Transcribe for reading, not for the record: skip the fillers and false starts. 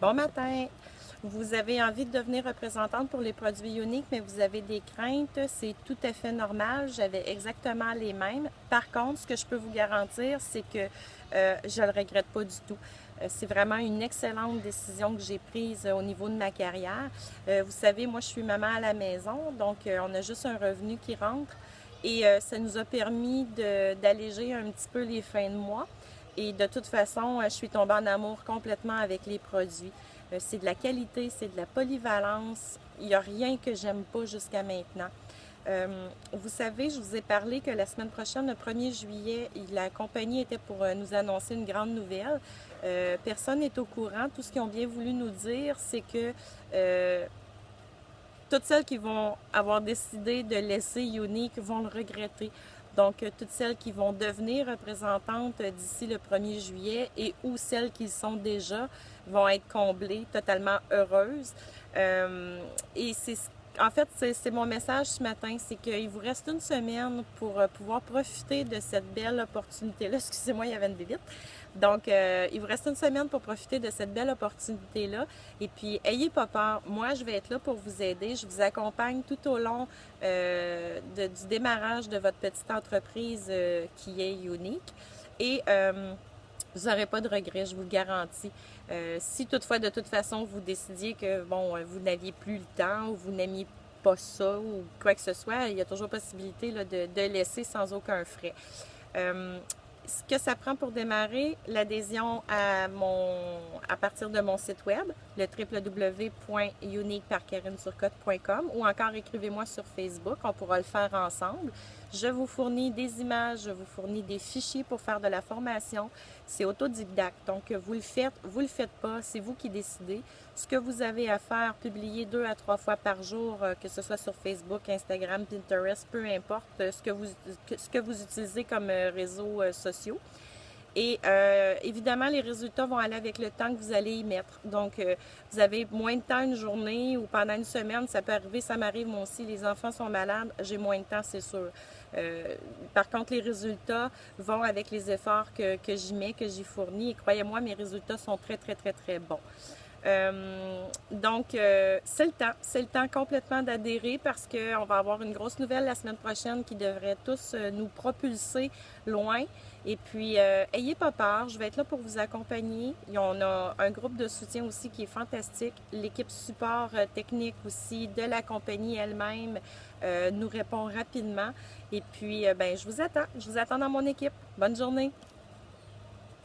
Bon matin! Vous avez envie de devenir représentante pour les produits uniques, mais vous avez des craintes. C'est tout à fait normal. J'avais exactement les mêmes. Par contre, ce que je peux vous garantir, c'est que je ne le regrette pas du tout. C'est vraiment une excellente décision que j'ai prise au niveau de ma carrière. Vous savez, moi, je suis maman à la maison, donc on a juste un revenu qui rentre. Et ça nous a permis d'alléger un petit peu les fins de mois. Et de toute façon, je suis tombée en amour complètement avec les produits. C'est de la qualité, c'est de la polyvalence. Il n'y a rien que j'aime pas jusqu'à maintenant. Vous savez, je vous ai parlé que la semaine prochaine, le 1er juillet, la compagnie était pour nous annoncer une grande nouvelle. Personne n'est au courant. Tout ce qu'ils ont bien voulu nous dire, c'est que toutes celles qui vont avoir décidé de laisser Unique vont le regretter. Donc, toutes celles qui vont devenir représentantes d'ici le 1er juillet et ou celles qui sont déjà vont être comblées, totalement heureuses. Et c'est en fait, c'est mon message ce matin, c'est qu'il vous reste une semaine pour pouvoir profiter de cette belle opportunité-là. Excusez-moi, il y avait une bébite. Donc, il vous reste une semaine pour profiter de cette belle opportunité-là. Et puis, ayez pas peur. Moi, je vais être là pour vous aider. Je vous accompagne tout au long du démarrage de votre petite entreprise qui est unique. Et vous n'aurez pas de regrets, je vous le garantis. Si toutefois, de toute façon, vous décidiez que, bon, vous n'aviez plus le temps ou vous n'aimiez pas ça ou quoi que ce soit, il y a toujours possibilité là, de laisser sans aucun frais. Ce que ça prend pour démarrer, l'adhésion à partir de mon site web, le www.uniqueparkarineturcotte.com ou encore écrivez-moi sur Facebook, on pourra le faire ensemble. Je vous fournis des images, je vous fournis des fichiers pour faire de la formation. C'est autodidacte, donc vous le faites pas, c'est vous qui décidez. Ce que vous avez à faire, publier 2 à 3 fois par jour, que ce soit sur Facebook, Instagram, Pinterest, peu importe ce que vous utilisez comme réseaux sociaux. Et évidemment, les résultats vont aller avec le temps que vous allez y mettre. Donc, vous avez moins de temps une journée ou pendant une semaine, ça peut arriver, ça m'arrive moi aussi, les enfants sont malades, j'ai moins de temps, c'est sûr. Par contre, les résultats vont avec les efforts que j'y mets, que j'y fournis. Et croyez-moi, mes résultats sont très, très, très, très bons. Donc, c'est le temps complètement d'adhérer parce qu'on va avoir une grosse nouvelle la semaine prochaine qui devrait tous nous propulser loin. Et puis, ayez pas peur, je vais être là pour vous accompagner. On a un groupe de soutien aussi qui est fantastique. L'équipe support technique aussi de la compagnie elle-même nous répond rapidement. Et puis, ben, je vous attends dans mon équipe. Bonne journée!